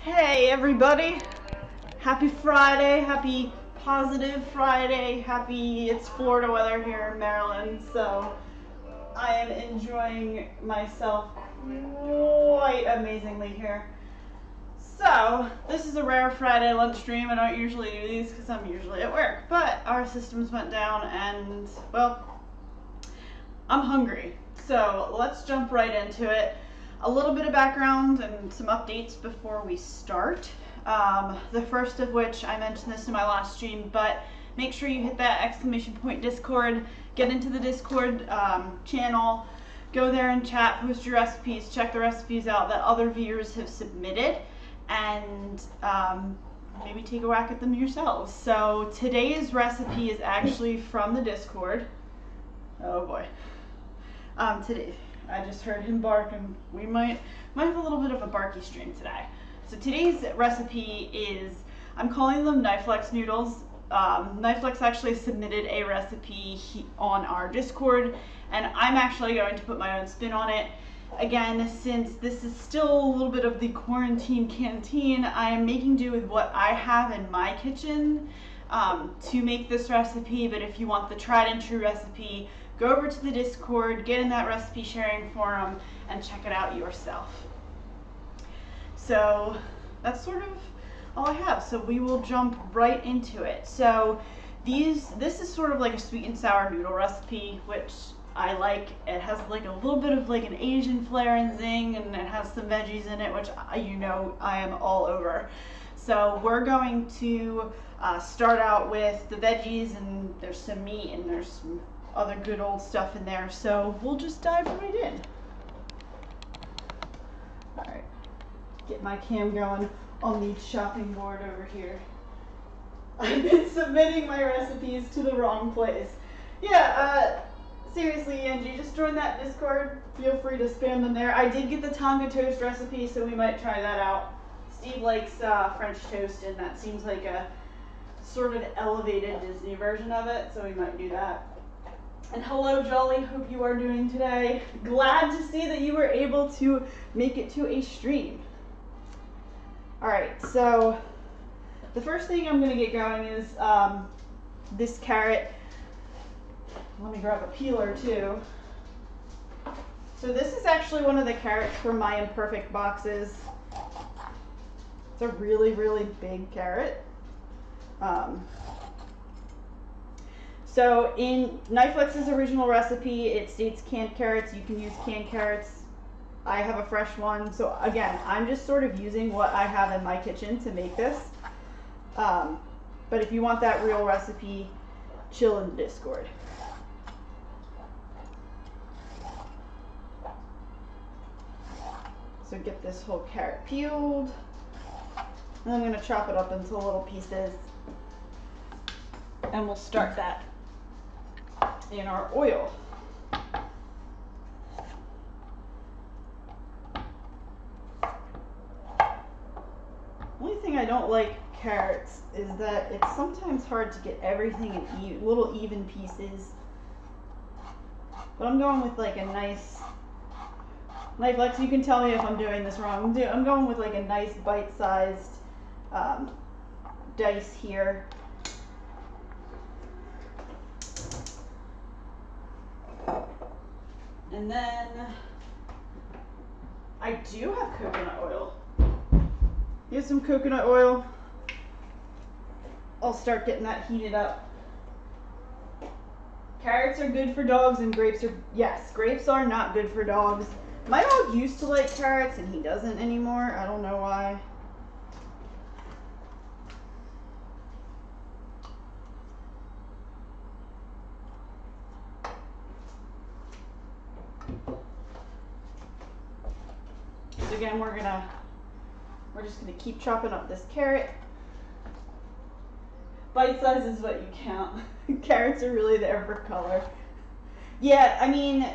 Hey everybody, happy Friday, happy positive Friday, happy it's Florida weather here in Maryland, so I am enjoying myself quite amazingly here. So this is a rare Friday lunch stream. I don't usually do these because I'm usually at work, but our systems went down and, well, I'm hungry. So let's jump right into it. A little bit of background and some updates before we start. The first of which, I mentioned this in my last stream, but make sure you hit that exclamation point Discord, get into the Discord channel, go there and chat, post your recipes, check the recipes out that other viewers have submitted, and maybe take a whack at them yourselves. So today's recipe is actually from the Discord. Oh boy. Today, I just heard him bark, and we might have a little bit of a barky stream today. So today's recipe is, I'm calling them Knifelex noodles. Knifelex actually submitted a recipe on our Discord, and I'm actually going to put my own spin on it. Again, since this is still a little bit of the Quarantine Canteen, I am making do with what I have in my kitchen to make this recipe, but if you want the tried and true recipe, go over to the Discord, get in that recipe sharing forum, and check it out yourself. So that's sort of all I have. So we will jump right into it. So this is sort of like a sweet and sour noodle recipe, which I like. It has like a little bit of like an Asian flair and zing, and it has some veggies in it, which you know I am all over. So we're going to start out with the veggies, and there's some meat, and there's some other good old stuff in there, so we'll just dive right in. Alright, get my cam going on the chopping board over here. I've been submitting my recipes to the wrong place. Yeah, seriously, Angie, just join that Discord. Feel free to spam them there. I did get the Tonga toast recipe, so we might try that out. Steve likes French toast, and that seems like a sort of elevated Disney version of it, so we might do that. And hello, Jolly, hope you are doing today. Glad to see that you were able to make it to a stream. Alright, so the first thing I'm going to get going is this carrot. Let me grab a peeler too. So this is actually one of the carrots from my Imperfect boxes. It's a really, really big carrot. So in Knifelex's original recipe, it states canned carrots. You can use canned carrots. I have a fresh one. So again, I'm just sort of using what I have in my kitchen to make this. But if you want that real recipe, chill in the Discord. So get this whole carrot peeled. And I'm going to chop it up into little pieces. And we'll start that in our oil. Only thing I don't like carrots is that it's sometimes hard to get everything in little even pieces. But I'm going with like a nice, Knifelex, you can tell me if I'm doing this wrong. I'm going with like a nice bite-sized dice here. And then I do have coconut oil. Here's some coconut oil. I'll start getting that heated up. Carrots are good for dogs, and grapes are, yes, grapes are not good for dogs. My dog used to like carrots and he doesn't anymore. I don't know why. So again, we're just gonna keep chopping up this carrot. Bite size is what you count. Carrots are really there for color. Yeah, I mean,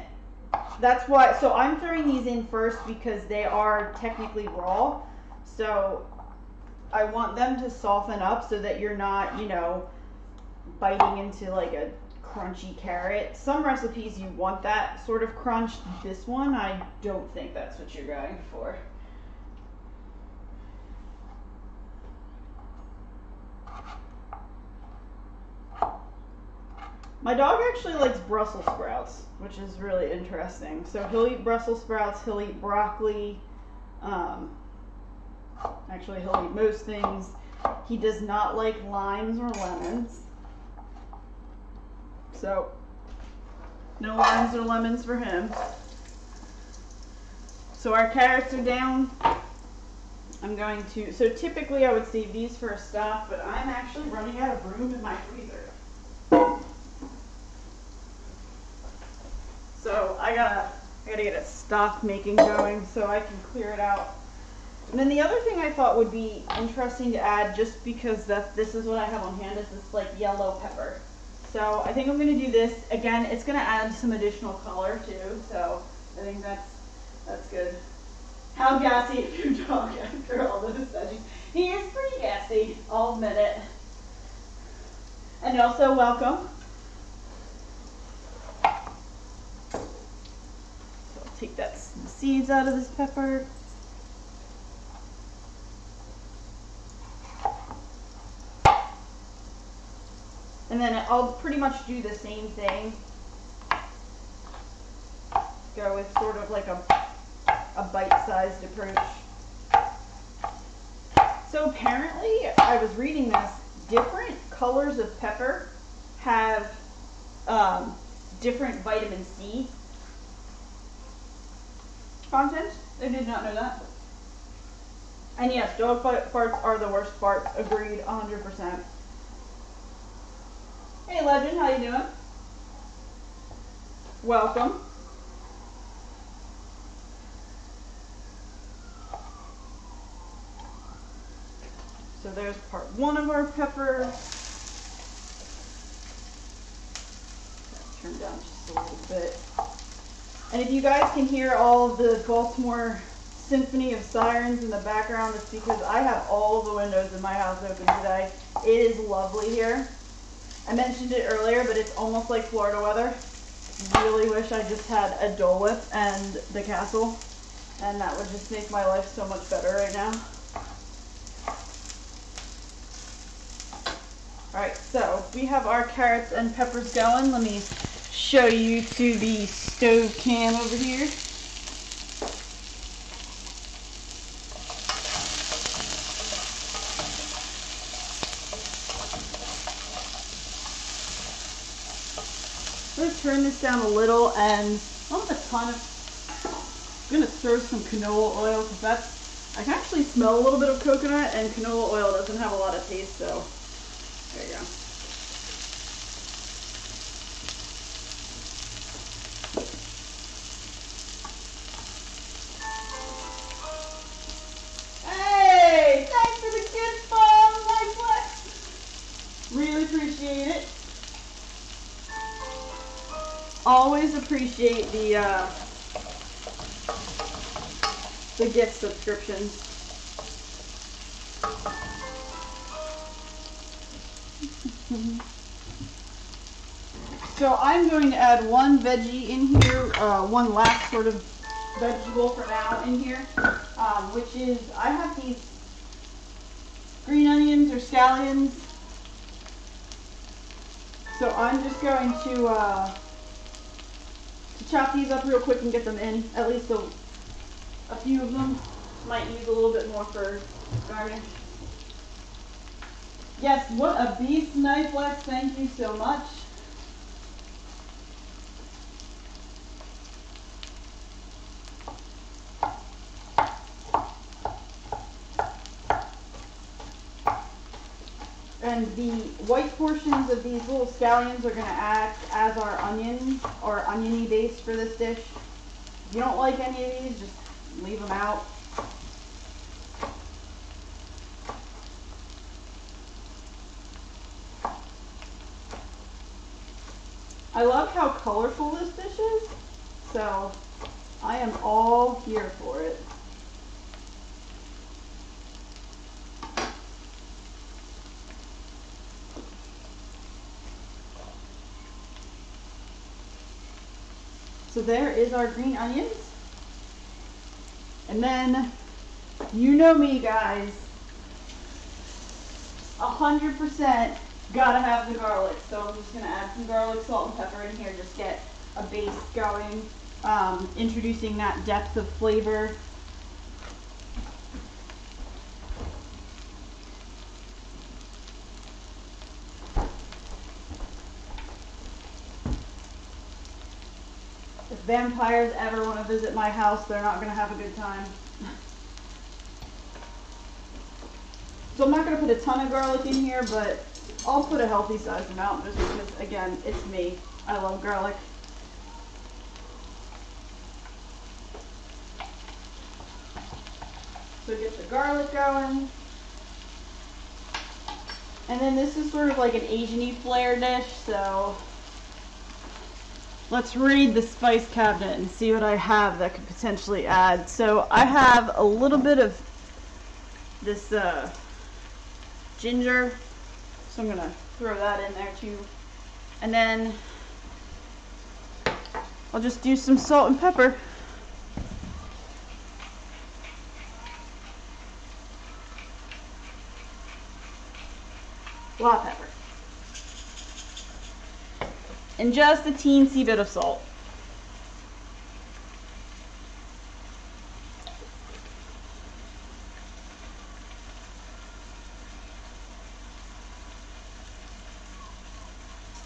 that's why, so I'm throwing these in first because they are technically raw. So I want them to soften up so that you're not, you know, biting into like a crunchy carrot. Some recipes you want that sort of crunch. This one, I don't think that's what you're going for. My dog actually likes Brussels sprouts, which is really interesting. So he'll eat Brussels sprouts, he'll eat broccoli. Actually, he'll eat most things. He does not like limes or lemons. So, no limes or lemons for him. So our carrots are down. I'm going to, so typically I would save these for a stock, but I'm actually running out of room in my freezer. So I gotta get a stock making going so I can clear it out. And then the other thing I thought would be interesting to add, just because this is what I have on hand, is this like yellow pepper. So I think I'm going to do this. Again, it's going to add some additional color too, so I think that's good. How gassy is your dog after all this veggies? He is pretty gassy, I'll admit it. And also welcome. So I'll take the seeds out of this pepper. And then I'll pretty much do the same thing. Go with sort of like a bite-sized approach. So apparently, I was reading this, different colors of pepper have different vitamin C content. I did not know that. And yes, dog farts are the worst farts. Agreed, 100%. Hey Legend, how you doing? Welcome. So there's part one of our pepper. Turn down just a little bit. And if you guys can hear all of the Baltimore symphony of sirens in the background, it's because I have all of the windows in my house open today. It is lovely here. I mentioned it earlier, but it's almost like Florida weather. Really wish I just had a Dole Whip and the castle, and that would just make my life so much better right now. Alright, so we have our carrots and peppers going. Let me show you to the stove cam over here. I'm going to turn this down a little, and not a ton of, I'm going to throw some canola oil, because I can actually smell a little bit of coconut, and canola oil doesn't have a lot of taste, so there you go. Hey, thanks for the gift, Bob. Nice one. Really appreciate it. Always appreciate the gift subscriptions. So I'm going to add one veggie in here, one last sort of vegetable for now in here, which is, I have these green onions or scallions. So I'm just going to chop these up real quick and get them in. At least a few of them. Might use a little bit more for garnish. Yes, what a beast knife, Lex. Thank you so much. And the white portions of these little scallions are going to act as our onions or oniony base for this dish. If you don't like any of these, just leave them out. I love how colorful this dish is, so I am all here for it. So there is our green onions. And then, you know me guys, 100% Gotta have the garlic. So I'm just gonna add some garlic, salt, and pepper in here. Just get a base going, introducing that depth of flavor. If vampires ever want to visit my house, they're not going to have a good time. So I'm not going to put a ton of garlic in here, but I'll put a healthy sized amount just because, again, it's me. I love garlic. So get the garlic going. And then this is sort of like an Asian-y flair dish, so let's raid the spice cabinet and see what I have that could potentially add. So I have a little bit of this ginger, so I'm gonna throw that in there too. And then I'll just do some salt and pepper. A lot of pepper. And just a teensy bit of salt.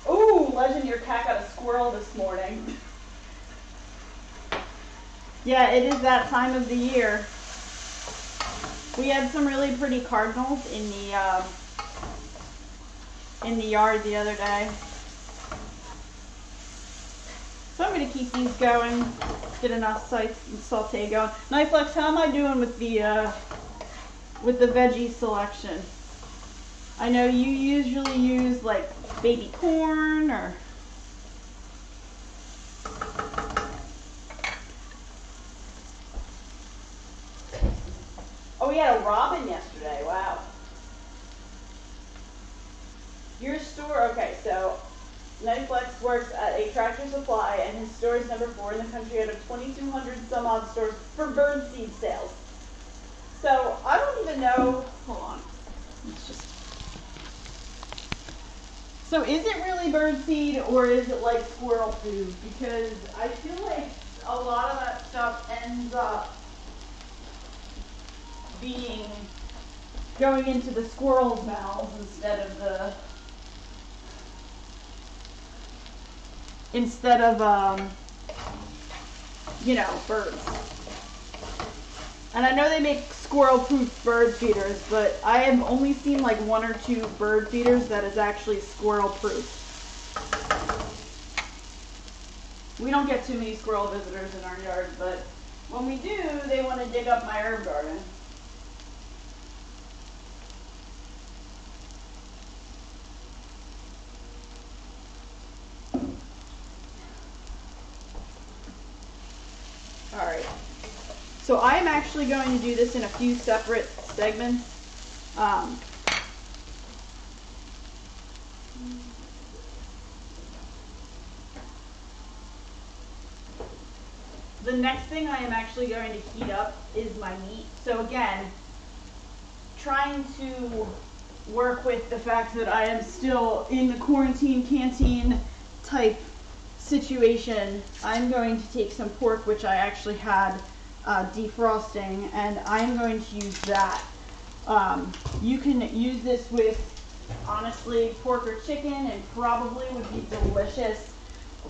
Ooh, legend, your cat got a squirrel this morning. Yeah, it is that time of the year. We had some really pretty cardinals in the yard the other day. So I'm going to keep these going, get enough saute going. Knifelex, how am I doing with the veggie selection? I know you usually use like baby corn or... Oh, we had a robin yesterday, wow. Your store, okay, so Knifelex works at a Tractor Supply, and his store is number 4 in the country out of 2,200 some odd stores for bird seed sales. So I don't even know. Hold on. Let's just. So is it really bird seed or is it like squirrel food? Because I feel like a lot of that stuff ends up going into the squirrels' mouths instead of you know, birds. And I know they make squirrel-proof bird feeders, but I have only seen like 1 or 2 bird feeders that is actually squirrel-proof. We don't get too many squirrel visitors in our yard, but when we do, they want to dig up my herb garden. Alright, so I am actually going to do this in a few separate segments. The next thing I am actually going to heat up is my meat. So again, trying to work with the fact that I am still in the quarantine canteen type situation, I'm going to take some pork, which I actually had defrosting, and I'm going to use that. You can use this with, honestly, pork or chicken, and probably would be delicious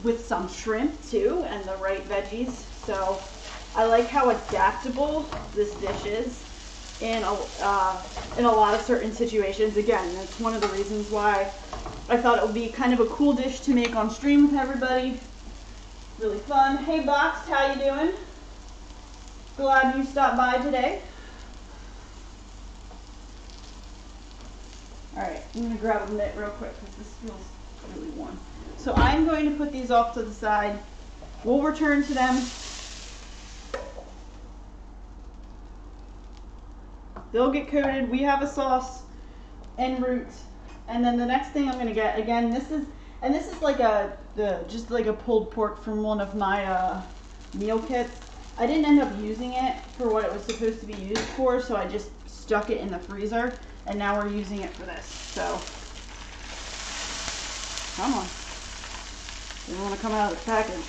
with some shrimp too, and the right veggies. So I like how adaptable this dish is in a lot of certain situations. Again, that's one of the reasons why I thought it would be kind of a cool dish to make on stream with everybody. Really fun. Hey Box, how you doing? Glad you stopped by today. Alright, I'm going to grab a mitt real quick because this feels really warm. So I'm going to put these off to the side. We'll return to them. They'll get coated. We have a sauce en route. And then the next thing I'm going to get, again, this is like just like a pulled pork from one of my meal kits. I didn't end up using it for what it was supposed to be used for, so I just stuck it in the freezer, and now we're using it for this. So Come on. You don't want to come out of the package.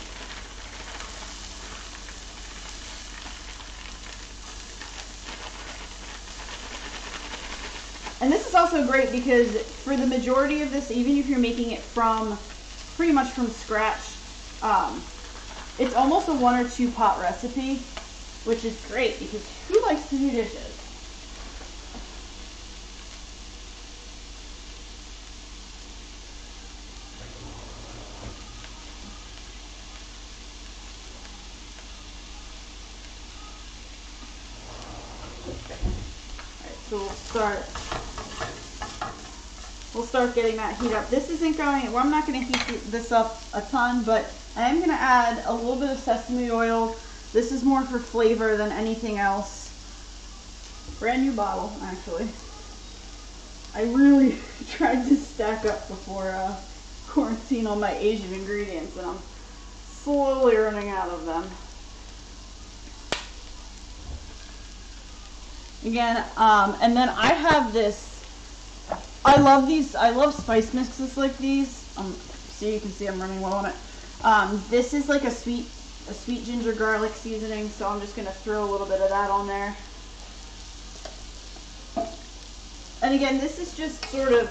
And this is also great because for the majority of this, even if you're making it from pretty much from scratch, it's almost a 1 or 2 pot recipe, which is great because who likes to do dishes? Alright, so we'll start getting that heat up. This isn't going, well, I'm not going to heat this up a ton, but I am going to add a little bit of sesame oil. This is more for flavor than anything else. Brand new bottle, actually. I really tried to stack up before quarantine on my Asian ingredients, and I'm slowly running out of them. Again, and then I have this, I love spice mixes like these. So you can see I'm running low on it. This is like a sweet ginger garlic seasoning, so I'm just going to throw a little bit of that on there. And again, this is just sort of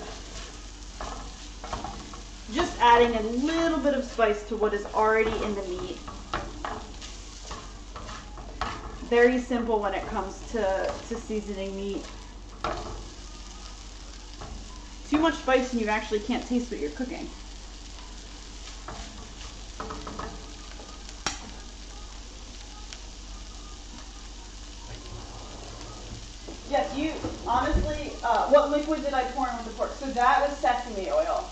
just adding a little bit of spice to what is already in the meat. Very simple when it comes to seasoning meat. Too much spice and you actually can't taste what you're cooking. Yes, you, honestly, what liquid did I pour in with the pork? So that was sesame oil.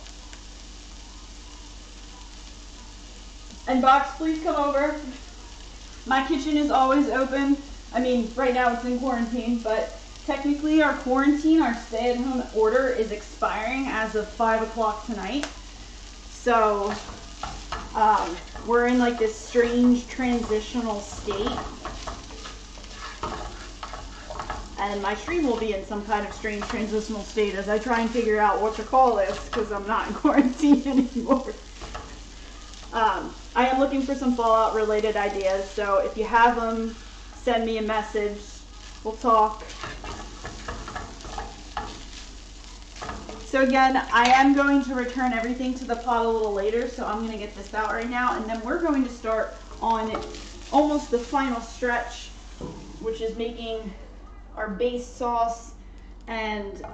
And Box, please come over. My kitchen is always open. I mean, right now it's in quarantine, but technically our quarantine, our stay-at-home order is expiring as of 5 o'clock tonight. So we're in like this strange transitional state. And my stream will be in some kind of strange transitional state as I try and figure out what to call this because I'm not in quarantine anymore. I am looking for some Fallout related ideas, so if you have them, send me a message. We'll talk. So again, I am going to return everything to the pot a little later, so I'm going to get this out right now, and then we're going to start on almost the final stretch, which is making our base sauce and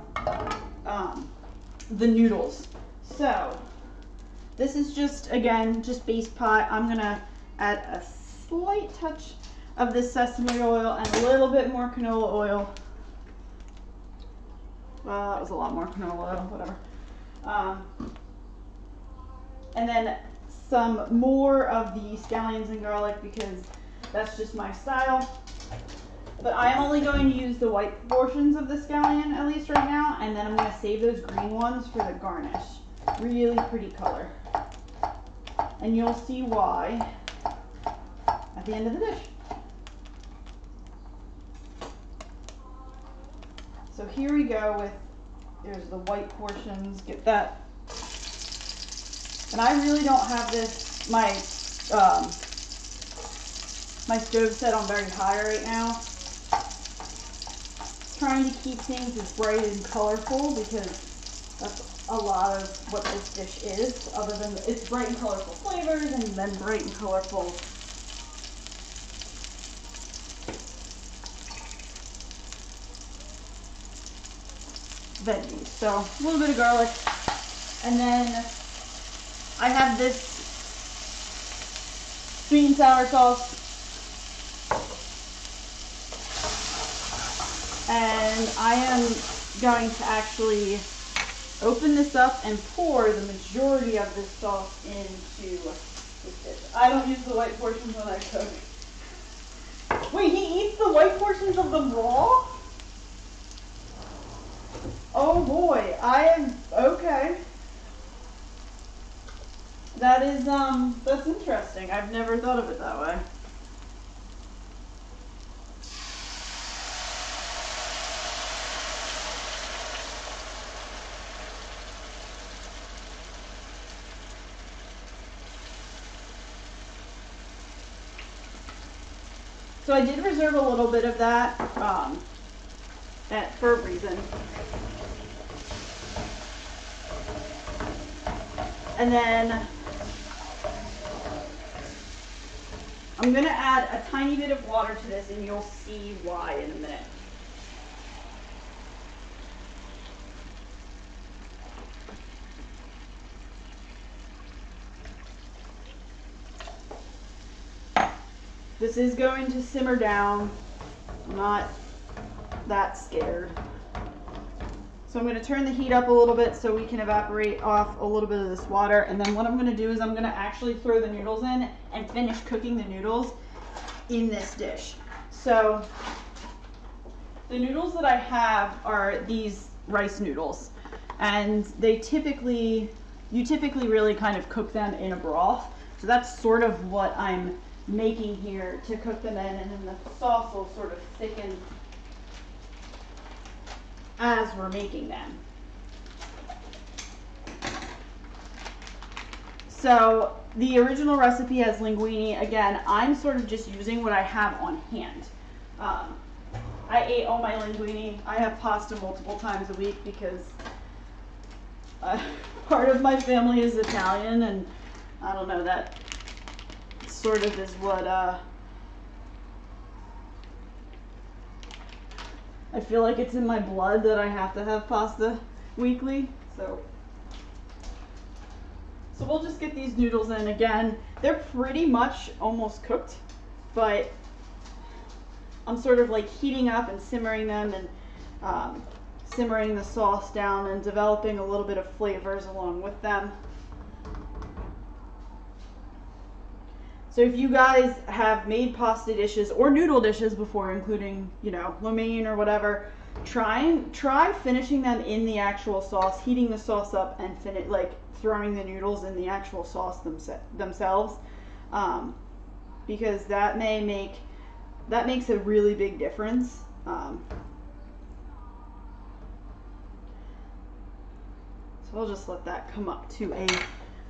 the noodles. So this is just, again, just base pot. I'm going to add a slight touch of this sesame oil and a little bit more canola oil. Well, that was a lot more canola oil, whatever. And then some more of the scallions and garlic because that's just my style. But I am only going to use the white portions of the scallion, at least right now, and then I'm going to save those green ones for the garnish. Really pretty color. And you'll see why at the end of the dish. So here we go with, there's the white portions, get that. And I really don't have this, my stove set on very high right now. Trying to keep things as bright and colorful because that's a lot of what this dish is, other than it's bright and colorful flavors and then bright and colorful veggies. So a little bit of garlic, and then I have this sweet and sour sauce. And I am going to actually open this up and pour the majority of this sauce into this dish. I don't use the white portions when I cook. Wait, he eats the white portions of them raw? Oh boy, I am, okay. That is, that's interesting. I've never thought of it that way. So I did reserve a little bit of that for a reason. And then I'm going to add a tiny bit of water to this, and you'll see why in a minute. This is going to simmer down. I'm not that scared. So I'm going to turn the heat up a little bit so we can evaporate off a little bit of this water. And then what I'm going to do is I'm going to actually throw the noodles in and finish cooking the noodles in this dish. So the noodles that I have are these rice noodles. And you typically really kind of cook them in a broth. So that's sort of what I'm making here to cook them in, and then the sauce will sort of thicken as we're making them. So the original recipe has linguine. Again, I'm sort of just using what I have on hand. I ate all my linguine. I have pasta multiple times a week because part of my family is Italian, and I don't know, that sort of is what I feel like it's in my blood that I have to have pasta weekly. So we'll just get these noodles in. Again, they're pretty much almost cooked, but I'm sort of like heating up and simmering them, and simmering the sauce down and developing a little bit of flavors along with them. So if you guys have made pasta dishes or noodle dishes before, including, you know, lo mein or whatever, try finishing them in the actual sauce, heating the sauce up, and throwing the noodles in the actual sauce themselves, because that makes a really big difference. So I'll just let that come up to a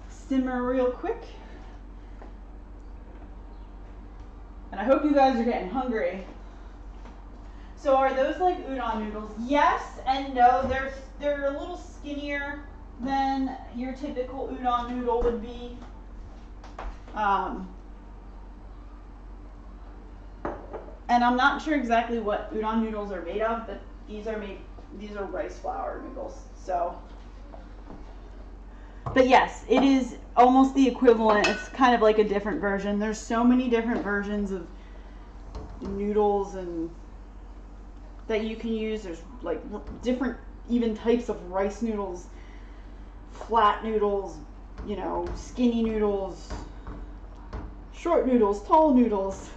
simmer real quick. And I hope you guys are getting hungry. So are those like udon noodles? Yes and no. They're a little skinnier than your typical udon noodle would be. And I'm not sure exactly what udon noodles are made of, but these are rice flour noodles. So, but yes, it is almost the equivalent. It's kind of like a different version. There's so many different versions of noodles and that you can use. There's like different even types of rice noodles, flat noodles, you know, skinny noodles, short noodles, tall noodles.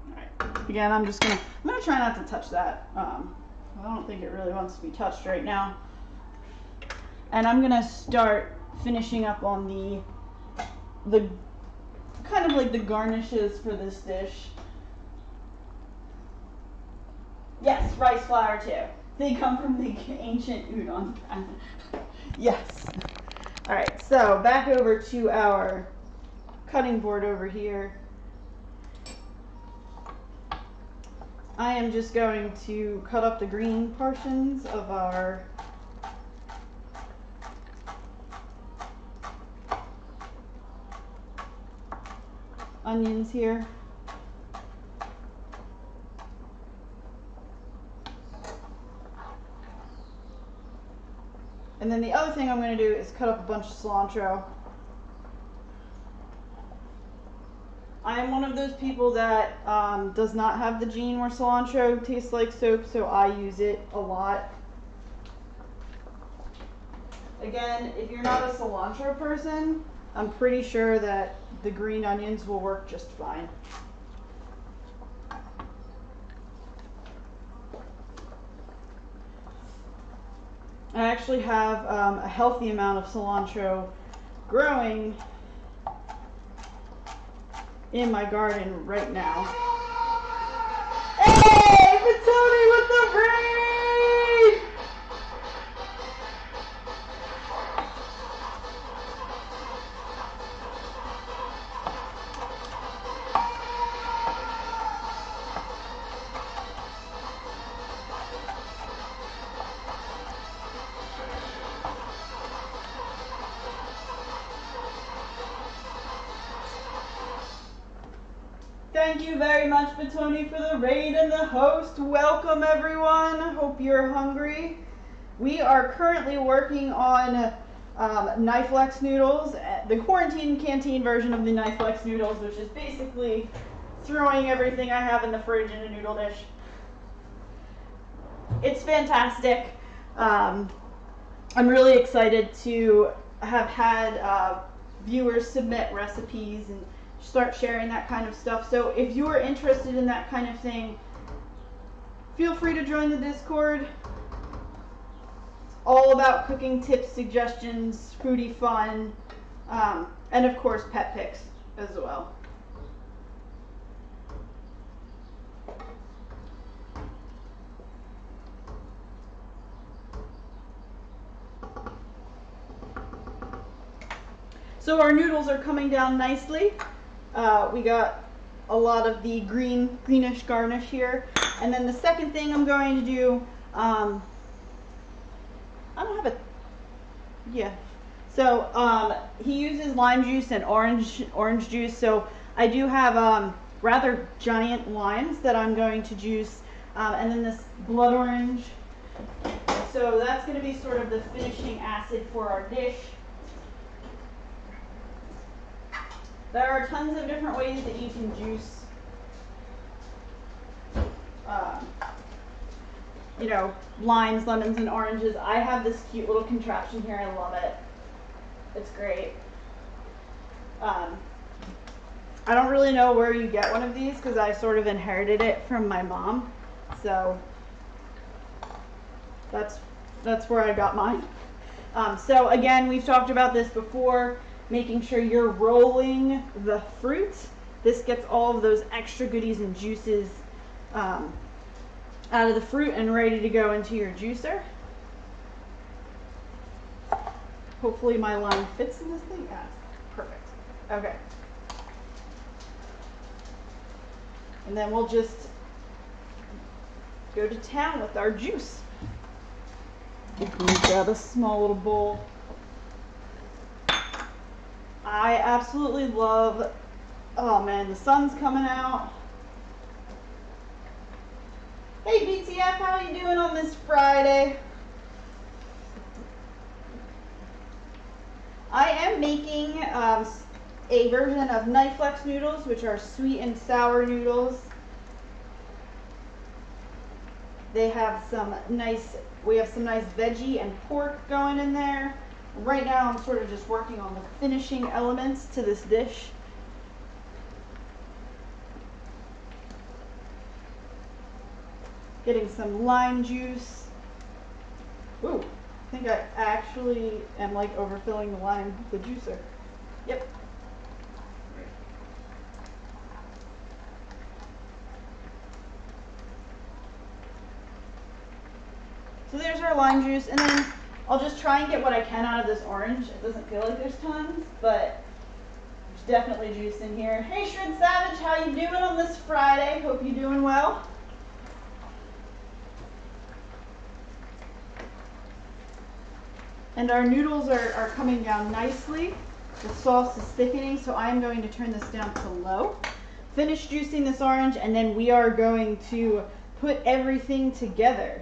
All right. Again, I'm gonna try not to touch that. I don't think it really wants to be touched right now. And I'm gonna start finishing up on the kind of like the garnishes for this dish. Yes, rice flour too. They come from the ancient udon. Yes. All right, so back over to our cutting board over here. I am just going to cut up the green portions of our onions here. And then the other thing I'm going to do is cut up a bunch of cilantro. I am one of those people that does not have the gene where cilantro tastes like soap, so I use it a lot. Again, if you're not a cilantro person, I'm pretty sure that the green onions will work just fine. I actually have a healthy amount of cilantro growing in my garden right now. Hey, Matoni with the rain! Thank you very much, Batoni, for the raid and the host. Welcome, everyone. Hope you're hungry. We are currently working on Knifelex noodles, the Quarantine Canteen version of the Knifelex noodles, which is basically throwing everything I have in the fridge in a noodle dish. It's fantastic. I'm really excited to have had viewers submit recipes and start sharing that kind of stuff. So if you are interested in that kind of thing, feel free to join the Discord. It's all about cooking tips, suggestions, foodie fun, and of course pet pics as well. So our noodles are coming down nicely. We got a lot of the greenish garnish here. And then the second thing I'm going to do, I don't have a, yeah. So he uses lime juice and orange juice. So I do have rather giant limes that I'm going to juice. And then this blood orange. So that's going to be sort of the finishing acid for our dish. There are tons of different ways that you can juice, you know, limes, lemons, and oranges. I have this cute little contraption here. I love it. It's great. I don't really know where you get one of these because I sort of inherited it from my mom. So that's where I got mine. So again, we've talked about this before. Making sure you're rolling the fruit. This gets all of those extra goodies and juices out of the fruit and ready to go into your juicer. Hopefully my lime fits in this thing. Yeah, perfect. Okay. And then we'll just go to town with our juice. Let me grab a small little bowl. I absolutely love, oh man, the sun's coming out. Hey BTF, how are you doing on this Friday? I am making a version of Knifelex noodles, which are sweet and sour noodles. They have some nice, we have some nice veggie and pork going in there. Right now I'm sort of just working on the finishing elements to this dish. Getting some lime juice. Ooh, I think I actually am like overfilling the lime, the juicer. Yep. So there's our lime juice, and then I'll just try and get what I can out of this orange. It doesn't feel like there's tons, but there's definitely juice in here. Hey Shred Savage, how you doing on this Friday? Hope you're doing well. And our noodles are coming down nicely. The sauce is thickening, so I'm going to turn this down to low. Finish juicing this orange, and then we are going to put everything together.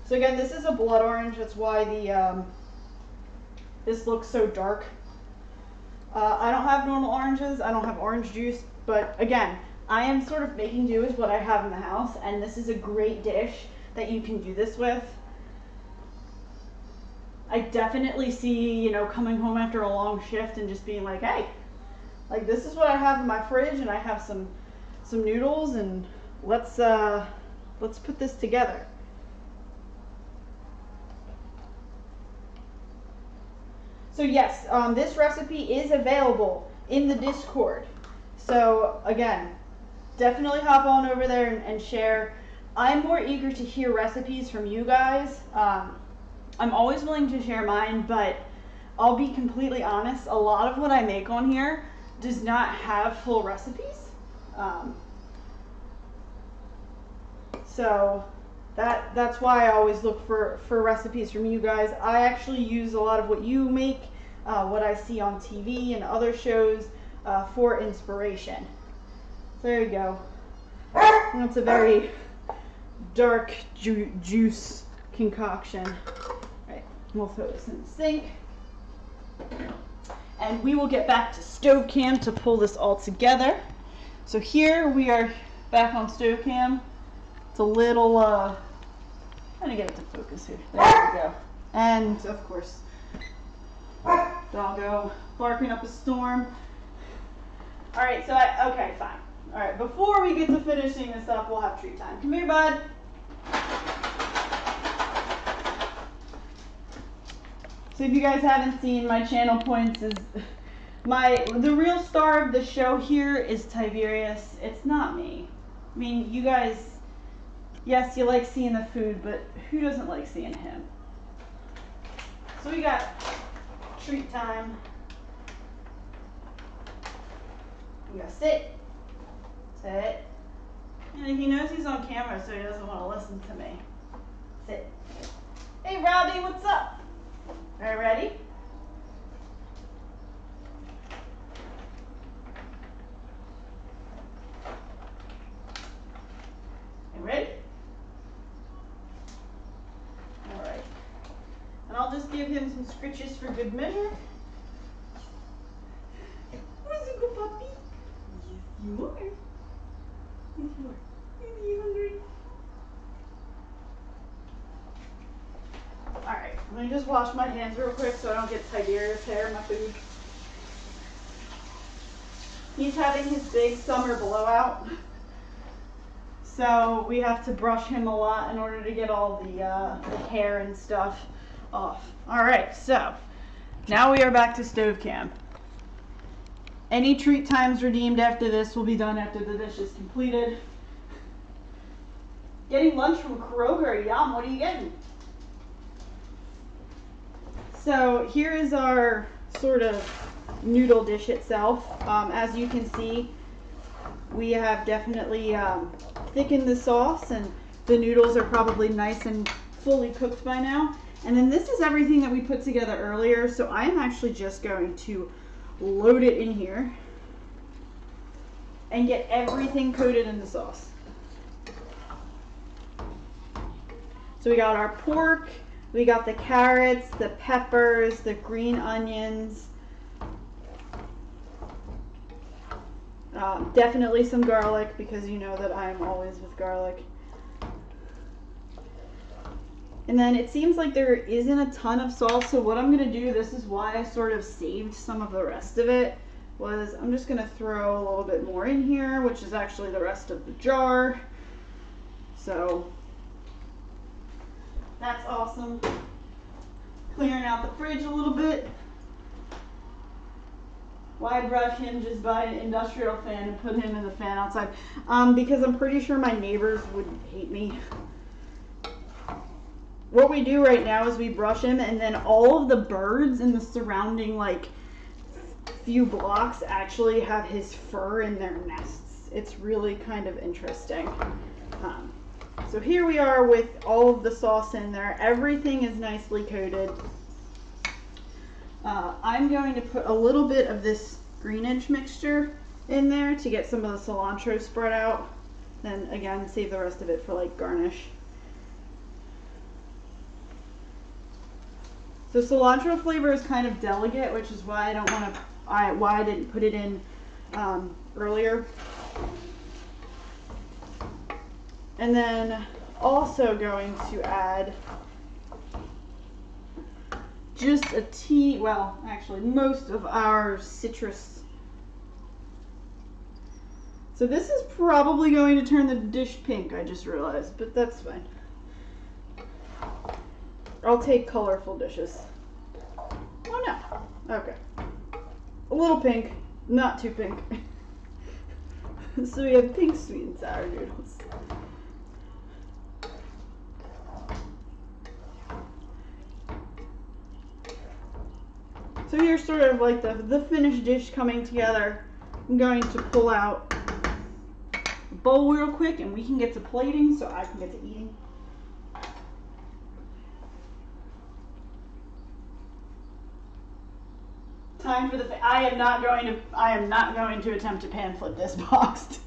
So again, this is a blood orange. That's why the this looks so dark. I don't have normal oranges. I don't have orange juice. But again, I am sort of making do with what I have in the house. And this is a great dish that you can do this with. I definitely see, you know, coming home after a long shift and just being like, hey, like this is what I have in my fridge, and I have some noodles, and let's put this together. So yes, this recipe is available in the Discord. So again, definitely hop on over there and share. I'm more eager to hear recipes from you guys. I'm always willing to share mine, but I'll be completely honest, a lot of what I make on here does not have full recipes. So that's why I always look for recipes from you guys. I actually use a lot of what you make, what I see on TV and other shows for inspiration. There you go. That's a very dark juice concoction. All right, we'll throw this in the sink. And we will get back to stove cam to pull this all together. So here we are back on stove cam. It's a little, trying to get it to focus here. There we go. And of course, doggo barking up a storm. All right, so okay, fine. All right, before we get to finishing this up, we'll have treat time. Come here, bud. So if you guys haven't seen, my channel points is the real star of the show here is Tiberius. It's not me. I mean, you guys, yes, you like seeing the food, but who doesn't like seeing him? So we got treat time. We gotta sit. Sit. And he knows he's on camera, so he doesn't want to listen to me. Sit. Hey, Robbie, what's up? Are you ready? You ready? All right. And I'll just give him some scritches for good measure. Where's the good puppy? Yes, you are. Yes, you are. Are you hungry? Alright, let me just wash my hands real quick so I don't get Tiberius hair in my food. He's having his big summer blowout, so we have to brush him a lot in order to get all the hair and stuff off. Alright, so now we are back to stove cam. Any treat times redeemed after this will be done after the dish is completed. Getting lunch from Kroger, yum, what are you getting? So here is our sort of noodle dish itself. As you can see, we have definitely thickened the sauce, and the noodles are probably nice and fully cooked by now. And then this is everything that we put together earlier, so I am actually just going to load it in here and get everything coated in the sauce. So we got our pork, we got the carrots, the peppers, the green onions, definitely some garlic, because you know that I'm always with garlic. And then it seems like there isn't a ton of sauce, so what I'm going to do, this is why I sort of saved some of the rest of it, was I'm just going to throw a little bit more in here, which is actually the rest of the jar. So that's awesome. Clearing out the fridge a little bit. Why brush him? Just buy an industrial fan and put him in the fan outside. Because I'm pretty sure my neighbors would hate me. What we do right now is we brush him, and then all of the birds in the surrounding like few blocks actually have his fur in their nests. It's really kind of interesting. So here we are with all of the sauce in there. Everything is nicely coated. I'm going to put a little bit of this greenage mixture in there to get some of the cilantro spread out. Then again, save the rest of it for like garnish. So cilantro flavor is kind of delicate, which is why I don't want to, why I didn't put it in earlier. And then also going to add just a well, actually most of our citrus. So this is probably going to turn the dish pink, I just realized, but that's fine. I'll take colorful dishes. Oh no, okay. A little pink, not too pink. So we have pink sweet and sour noodles. So here's sort of like the finished dish coming together. I'm going to pull out a bowl real quick and we can get to plating so I can get to eating. Time for the I am not going to attempt to pan flip this box.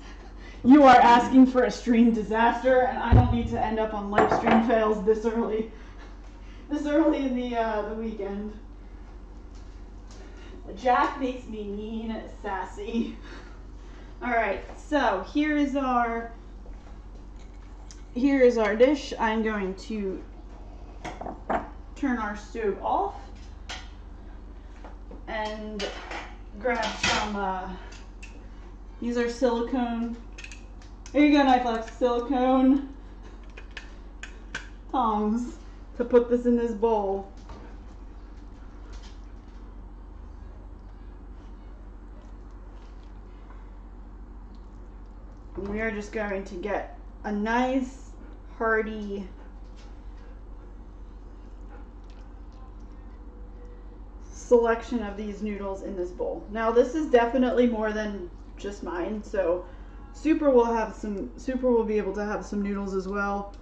You are asking for a stream disaster, and I don't need to end up on live stream fails this early. This early in the weekend. Jack makes me mean and sassy. All right, so here is our dish. I'm going to turn our stove off and grab some. These are silicone. Here you go, Knifelex. Silicone tongs to put this in this bowl. And we are just going to get a nice, hearty selection of these noodles in this bowl. Now this is definitely more than just mine, so Super will be able to have some noodles as well.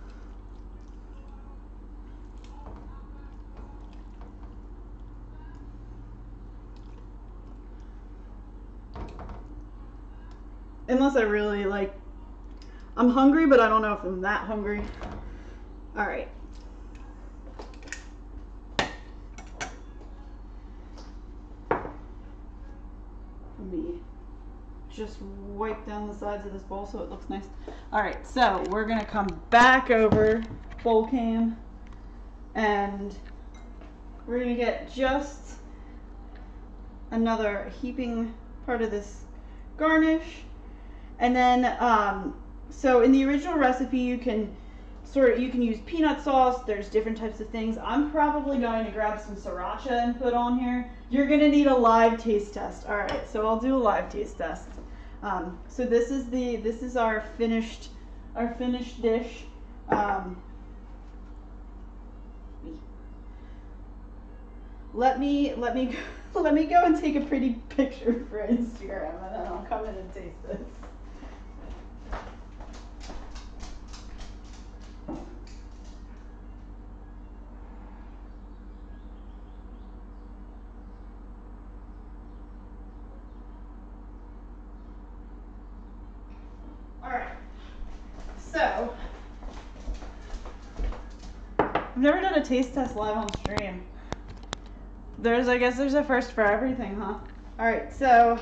Unless I really I'm hungry, but I don't know if I'm that hungry. All right. Let me just wipe down the sides of this bowl so it looks nice. All right, so we're gonna come back over bowl cam, and we're gonna get just another heaping part of this garnish. And then, so in the original recipe, you can use peanut sauce. There's different types of things. I'm probably going to grab some sriracha and put on here. You're gonna need a live taste test. All right, so I'll do a live taste test. So this is our finished dish. Let me go and take a pretty picture for Instagram, and then I'll come in and taste this. So, I've never done a taste test live on stream. I guess there's a first for everything, huh? Alright, so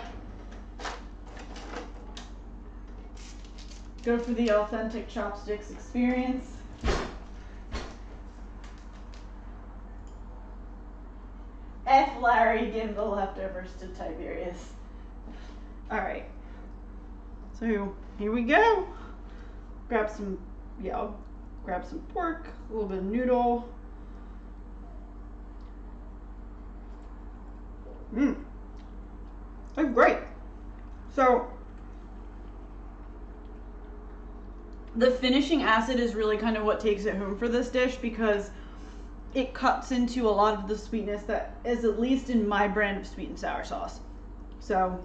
go for the authentic chopsticks experience. F. Larry, give the leftovers to Tiberius. Alright, so here we go. I'll grab some pork, a little bit of noodle. That's great. So the finishing acid is really kind of what takes it home for this dish, because it cuts into a lot of the sweetness that is at least in my brand of sweet and sour sauce. So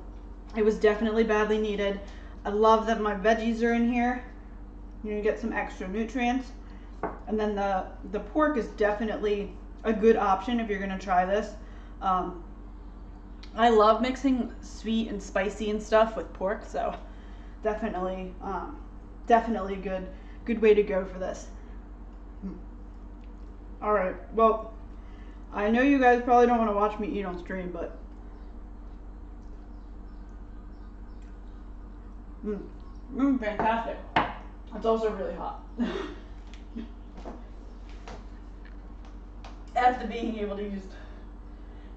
it was definitely badly needed. I love that my veggies are in here. You get some extra nutrients. And then the pork is definitely a good option if you're gonna try this. I love mixing sweet and spicy and stuff with pork, so definitely a good way to go for this. All right, well, I know you guys probably don't want to watch me eat on stream, but fantastic. It's also really hot. After being able to use,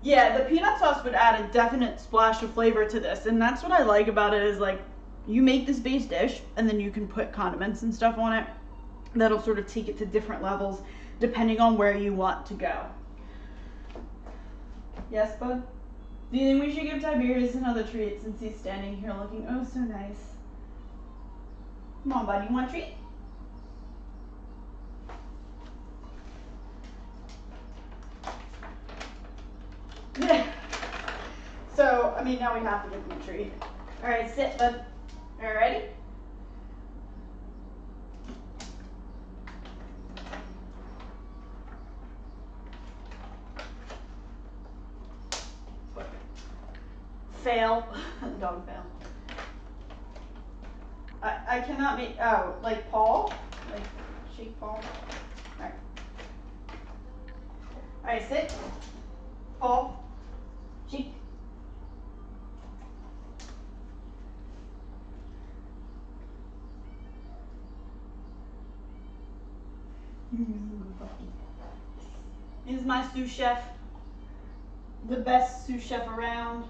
yeah, the peanut sauce would add a definite splash of flavor to this, and that's what I like about it, is like you make this base dish and then you can put condiments and stuff on it that'll sort of take it to different levels depending on where you want to go. Yes, bud? Do you think we should give Tiberius another treat since he's standing here looking oh so nice? Come on, bud, you want a treat? So, I mean, now we have to give him a treat. All right, sit, bud. All right, ready? Fail. Dog fail. I cannot make, oh, like Paul? Like, shake Paul. Alright. Alright, sit. Paul. Shake. He's my sous chef. The best sous chef around.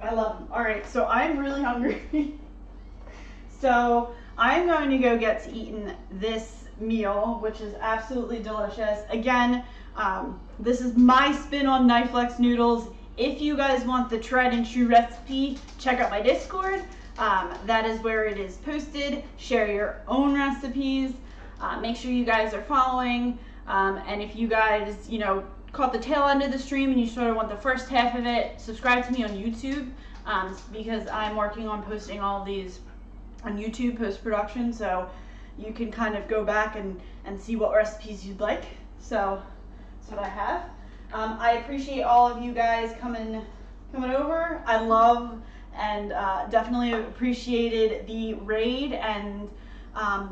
I love him. Alright, so I'm really hungry. So I'm going to go get to eating this meal, which is absolutely delicious. Again, this is my spin on Knifelex noodles. If you guys want the tried and true recipe, check out my Discord. That is where it is posted. Share your own recipes. Make sure you guys are following. And if you guys, you know, caught the tail end of the stream and you sort of want the first half of it, subscribe to me on YouTube, because I'm working on posting all of these on YouTube post-production, so you can kind of go back and see what recipes you'd like. So that's what I have. I appreciate all of you guys coming over. I love and definitely appreciated the raid and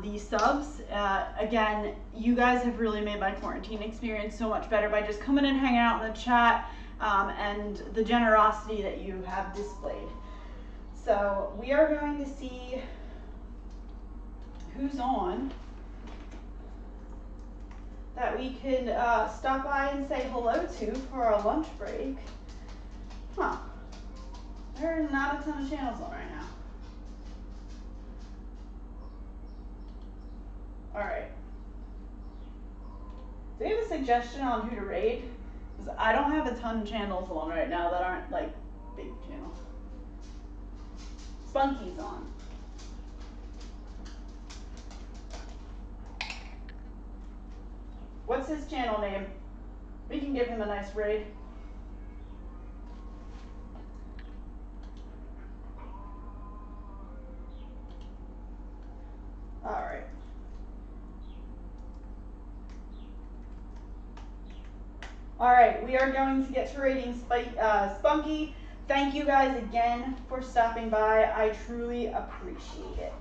the subs. Again, you guys have really made my quarantine experience so much better by just coming and hanging out in the chat, and the generosity that you have displayed. So we are going to see who's on that we could stop by and say hello to for our lunch break. Huh. There are not a ton of channels on right now. Alright. Do you have a suggestion on who to raid? Because I don't have a ton of channels on right now that aren't like big channels. Spunky's on. What's his channel name? We can give him a nice raid. Alright. Alright, we are going to get to raiding Spunky. Thank you guys again for stopping by. I truly appreciate it.